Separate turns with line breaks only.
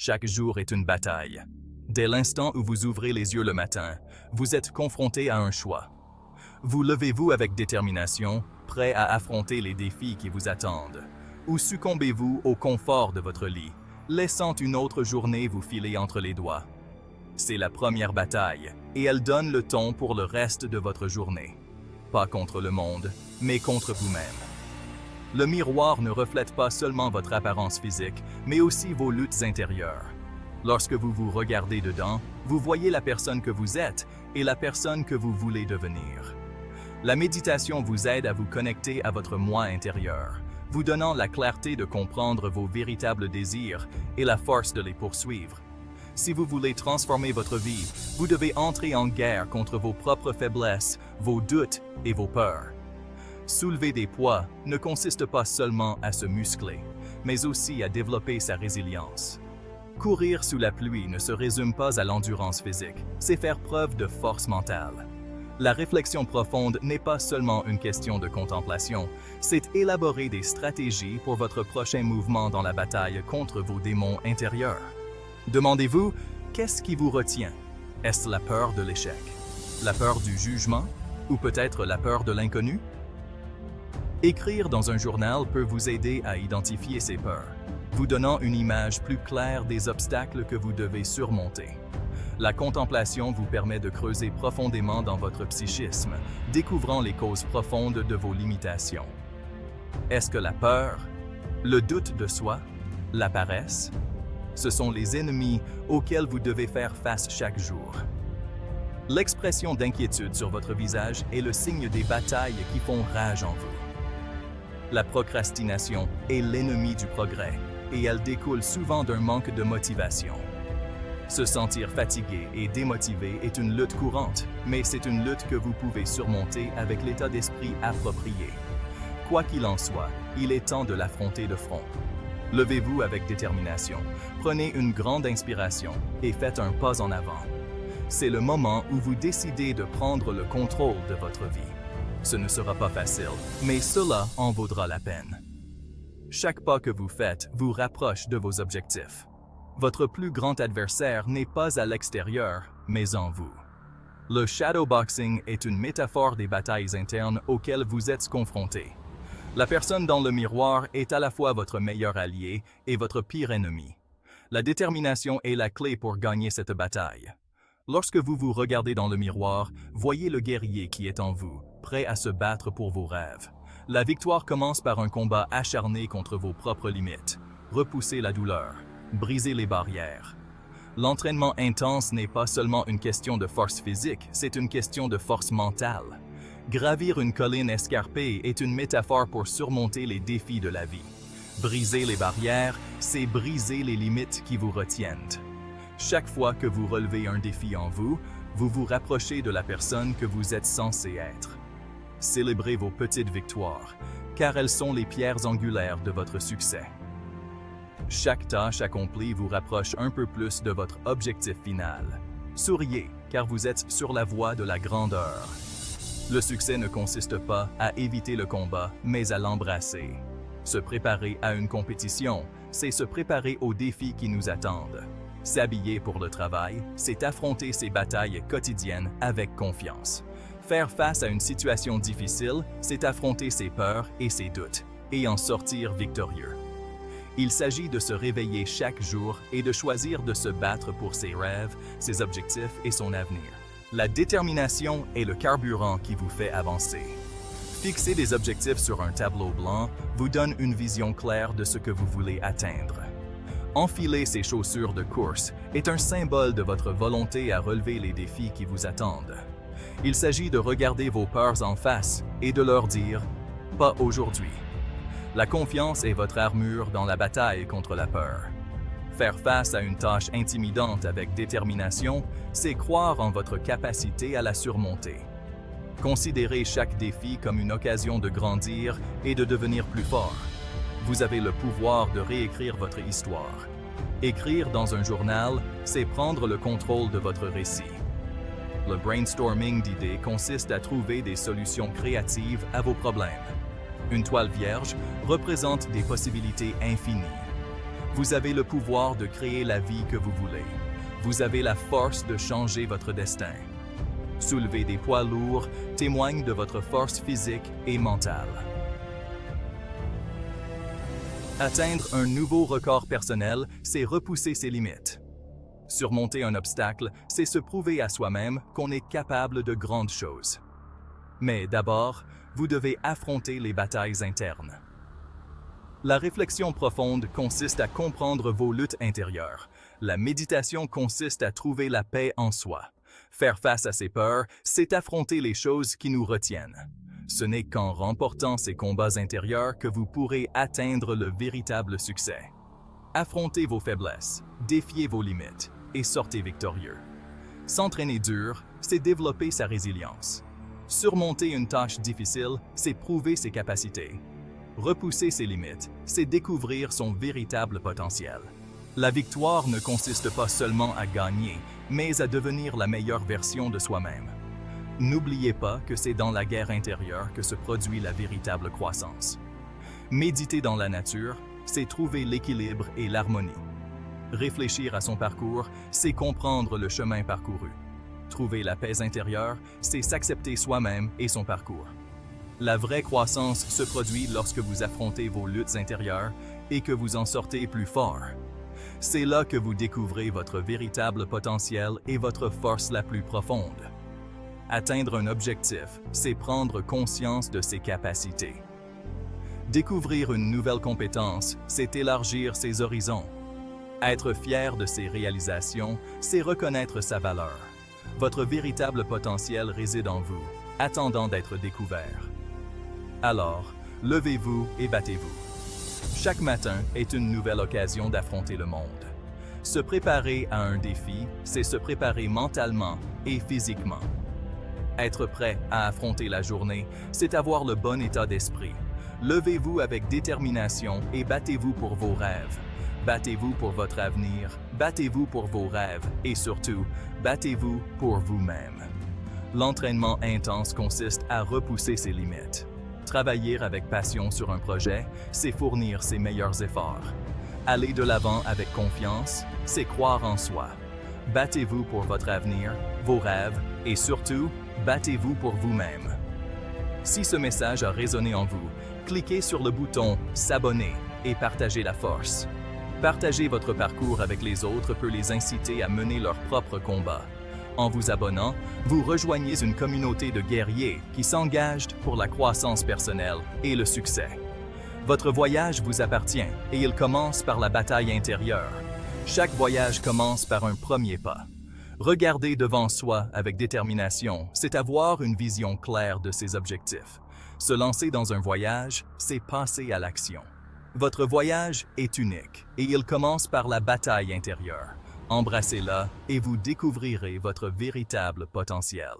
Chaque jour est une bataille. Dès l'instant où vous ouvrez les yeux le matin, vous êtes confronté à un choix. Vous levez-vous avec détermination, prêt à affronter les défis qui vous attendent, ou succombez-vous au confort de votre lit, laissant une autre journée vous filer entre les doigts. C'est la première bataille, et elle donne le ton pour le reste de votre journée. Pas contre le monde, mais contre vous-même. Le miroir ne reflète pas seulement votre apparence physique, mais aussi vos luttes intérieures. Lorsque vous vous regardez dedans, vous voyez la personne que vous êtes et la personne que vous voulez devenir. La méditation vous aide à vous connecter à votre moi intérieur, vous donnant la clarté de comprendre vos véritables désirs et la force de les poursuivre. Si vous voulez transformer votre vie, vous devez entrer en guerre contre vos propres faiblesses, vos doutes et vos peurs. Soulever des poids ne consiste pas seulement à se muscler, mais aussi à développer sa résilience. Courir sous la pluie ne se résume pas à l'endurance physique, c'est faire preuve de force mentale. La réflexion profonde n'est pas seulement une question de contemplation, c'est élaborer des stratégies pour votre prochain mouvement dans la bataille contre vos démons intérieurs. Demandez-vous, qu'est-ce qui vous retient? Est-ce la peur de l'échec? La peur du jugement? Ou peut-être la peur de l'inconnu? Écrire dans un journal peut vous aider à identifier ces peurs, vous donnant une image plus claire des obstacles que vous devez surmonter. La contemplation vous permet de creuser profondément dans votre psychisme, découvrant les causes profondes de vos limitations. Est-ce que la peur, le doute de soi, la paresse? Ce sont les ennemis auxquels vous devez faire face chaque jour. L'expression d'inquiétude sur votre visage est le signe des batailles qui font rage en vous. La procrastination est l'ennemi du progrès et elle découle souvent d'un manque de motivation. Se sentir fatigué et démotivé est une lutte courante, mais c'est une lutte que vous pouvez surmonter avec l'état d'esprit approprié. Quoi qu'il en soit, il est temps de l'affronter de front. Levez-vous avec détermination, prenez une grande inspiration et faites un pas en avant. C'est le moment où vous décidez de prendre le contrôle de votre vie. Ce ne sera pas facile, mais cela en vaudra la peine. Chaque pas que vous faites vous rapproche de vos objectifs. Votre plus grand adversaire n'est pas à l'extérieur, mais en vous. Le shadowboxing est une métaphore des batailles internes auxquelles vous êtes confrontés. La personne dans le miroir est à la fois votre meilleur allié et votre pire ennemi. La détermination est la clé pour gagner cette bataille. Lorsque vous vous regardez dans le miroir, voyez le guerrier qui est en vous, prêt à se battre pour vos rêves. La victoire commence par un combat acharné contre vos propres limites. Repoussez la douleur, brisez les barrières. L'entraînement intense n'est pas seulement une question de force physique, c'est une question de force mentale. Gravir une colline escarpée est une métaphore pour surmonter les défis de la vie. Briser les barrières, c'est briser les limites qui vous retiennent. Chaque fois que vous relevez un défi en vous, vous vous rapprochez de la personne que vous êtes censé être. Célébrez vos petites victoires, car elles sont les pierres angulaires de votre succès. Chaque tâche accomplie vous rapproche un peu plus de votre objectif final. Souriez, car vous êtes sur la voie de la grandeur. Le succès ne consiste pas à éviter le combat, mais à l'embrasser. Se préparer à une compétition, c'est se préparer aux défis qui nous attendent. S'habiller pour le travail, c'est affronter ces batailles quotidiennes avec confiance. Faire face à une situation difficile, c'est affronter ses peurs et ses doutes, et en sortir victorieux. Il s'agit de se réveiller chaque jour et de choisir de se battre pour ses rêves, ses objectifs et son avenir. La détermination est le carburant qui vous fait avancer. Fixer des objectifs sur un tableau blanc vous donne une vision claire de ce que vous voulez atteindre. Enfiler ses chaussures de course est un symbole de votre volonté à relever les défis qui vous attendent. Il s'agit de regarder vos peurs en face et de leur dire « pas aujourd'hui ». La confiance est votre armure dans la bataille contre la peur. Faire face à une tâche intimidante avec détermination, c'est croire en votre capacité à la surmonter. Considérez chaque défi comme une occasion de grandir et de devenir plus fort. Vous avez le pouvoir de réécrire votre histoire. Écrire dans un journal, c'est prendre le contrôle de votre récit. Le brainstorming d'idées consiste à trouver des solutions créatives à vos problèmes. Une toile vierge représente des possibilités infinies. Vous avez le pouvoir de créer la vie que vous voulez. Vous avez la force de changer votre destin. Soulever des poids lourds témoigne de votre force physique et mentale. Atteindre un nouveau record personnel, c'est repousser ses limites. Surmonter un obstacle, c'est se prouver à soi-même qu'on est capable de grandes choses. Mais d'abord, vous devez affronter les batailles internes. La réflexion profonde consiste à comprendre vos luttes intérieures. La méditation consiste à trouver la paix en soi. Faire face à ses peurs, c'est affronter les choses qui nous retiennent. Ce n'est qu'en remportant ces combats intérieurs que vous pourrez atteindre le véritable succès. Affrontez vos faiblesses, défiez vos limites et sortez victorieux. S'entraîner dur, c'est développer sa résilience. Surmonter une tâche difficile, c'est prouver ses capacités. Repousser ses limites, c'est découvrir son véritable potentiel. La victoire ne consiste pas seulement à gagner, mais à devenir la meilleure version de soi-même. N'oubliez pas que c'est dans la guerre intérieure que se produit la véritable croissance. Méditer dans la nature, c'est trouver l'équilibre et l'harmonie. Réfléchir à son parcours, c'est comprendre le chemin parcouru. Trouver la paix intérieure, c'est s'accepter soi-même et son parcours. La vraie croissance se produit lorsque vous affrontez vos luttes intérieures et que vous en sortez plus fort. C'est là que vous découvrez votre véritable potentiel et votre force la plus profonde. Atteindre un objectif, c'est prendre conscience de ses capacités. Découvrir une nouvelle compétence, c'est élargir ses horizons. Être fier de ses réalisations, c'est reconnaître sa valeur. Votre véritable potentiel réside en vous, attendant d'être découvert. Alors, levez-vous et battez-vous. Chaque matin est une nouvelle occasion d'affronter le monde. Se préparer à un défi, c'est se préparer mentalement et physiquement. Être prêt à affronter la journée, c'est avoir le bon état d'esprit. Levez-vous avec détermination et battez-vous pour vos rêves. Battez-vous pour votre avenir, battez-vous pour vos rêves et surtout, battez-vous pour vous-même. L'entraînement intense consiste à repousser ses limites. Travailler avec passion sur un projet, c'est fournir ses meilleurs efforts. Aller de l'avant avec confiance, c'est croire en soi. Battez-vous pour votre avenir, vos rêves et surtout, battez-vous pour vous-même. Si ce message a résonné en vous, cliquez sur le bouton « S'abonner » et partagez la force. Partager votre parcours avec les autres peut les inciter à mener leur propre combat. En vous abonnant, vous rejoignez une communauté de guerriers qui s'engagent pour la croissance personnelle et le succès. Votre voyage vous appartient et il commence par la bataille intérieure. Chaque voyage commence par un premier pas. Regarder devant soi avec détermination, c'est avoir une vision claire de ses objectifs. Se lancer dans un voyage, c'est passer à l'action. Votre voyage est unique et il commence par la bataille intérieure. Embrassez-la et vous découvrirez votre véritable potentiel.